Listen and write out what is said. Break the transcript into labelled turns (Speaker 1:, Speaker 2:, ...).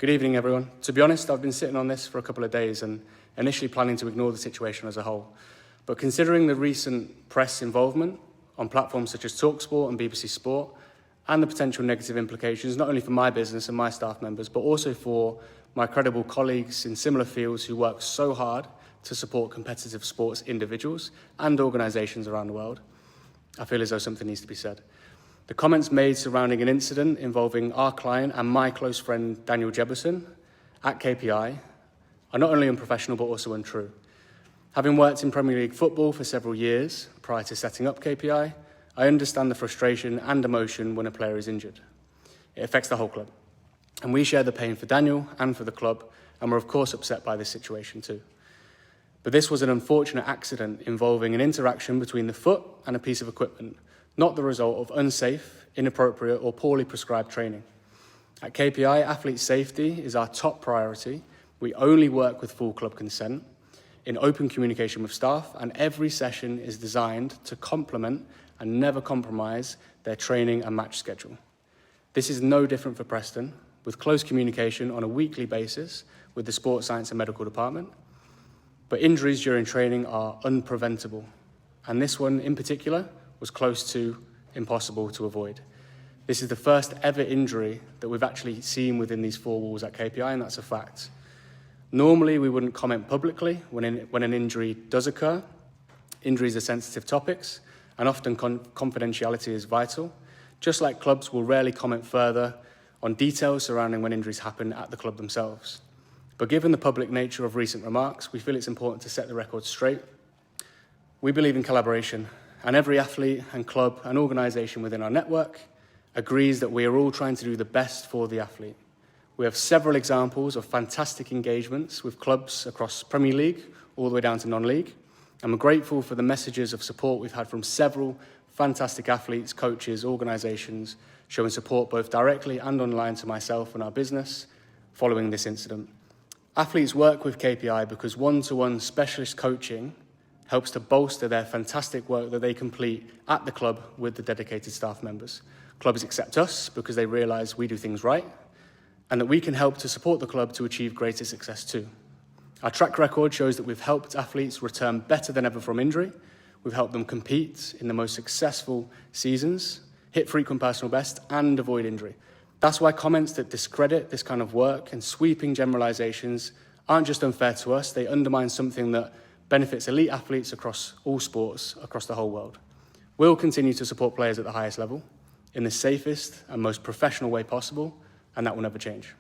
Speaker 1: Good evening, everyone. To be honest, I've been sitting on this for a couple of days and initially planning to ignore the situation as a whole. But considering the recent press involvement on platforms such as TalkSport and BBC Sport and the potential negative implications, not only for my business and my staff members, but also for my credible colleagues in similar fields who work so hard to support competitive sports individuals and organisations around the world, I feel as though something needs to be said. The comments made surrounding an incident involving our client and my close friend Daniel Jebbison at KPI are not only unprofessional but also untrue. Having worked in Premier League football for several years prior to setting up KPI, I understand the frustration and emotion when a player is injured. It affects the whole club. And we share the pain for Daniel and for the club, and we're of course upset by this situation too. But this was an unfortunate accident involving an interaction between the foot and a piece of equipment, not the result of unsafe, inappropriate or poorly prescribed training. At KPI, athlete safety is our top priority. We only work with full club consent, in open communication with staff, and every session is designed to complement and never compromise their training and match schedule. This is no different for Preston, with close communication on a weekly basis with the Sports Science and Medical Department. But injuries during training are unpreventable, and this one in particular was close to impossible to avoid. This is the first ever injury that we've actually seen within these four walls at KPI, and that's a fact. Normally, we wouldn't comment publicly when an injury does occur. Injuries are sensitive topics, and often confidentiality is vital. Just like clubs will rarely comment further on details surrounding when injuries happen at the club themselves. But given the public nature of recent remarks, we feel it's important to set the record straight. We believe in collaboration, and every athlete and club and organisation within our network agrees that we are all trying to do the best for the athlete. We have several examples of fantastic engagements with clubs across Premier League all the way down to non-league, and we're grateful for the messages of support we've had from several fantastic athletes, coaches, organisations showing support both directly and online to myself and our business following this incident. Athletes work with KPI because one-to-one specialist coaching helps to bolster their fantastic work that they complete at the club with the dedicated staff members. Clubs accept us because they realise we do things right and that we can help to support the club to achieve greater success too. Our track record shows that we've helped athletes return better than ever from injury. We've helped them compete in the most successful seasons, hit frequent personal best, and avoid injury. That's why comments that discredit this kind of work and sweeping generalisations aren't just unfair to us, they undermine something that benefits elite athletes across all sports, across the whole world. We'll continue to support players at the highest level in the safest and most professional way possible, and that will never change.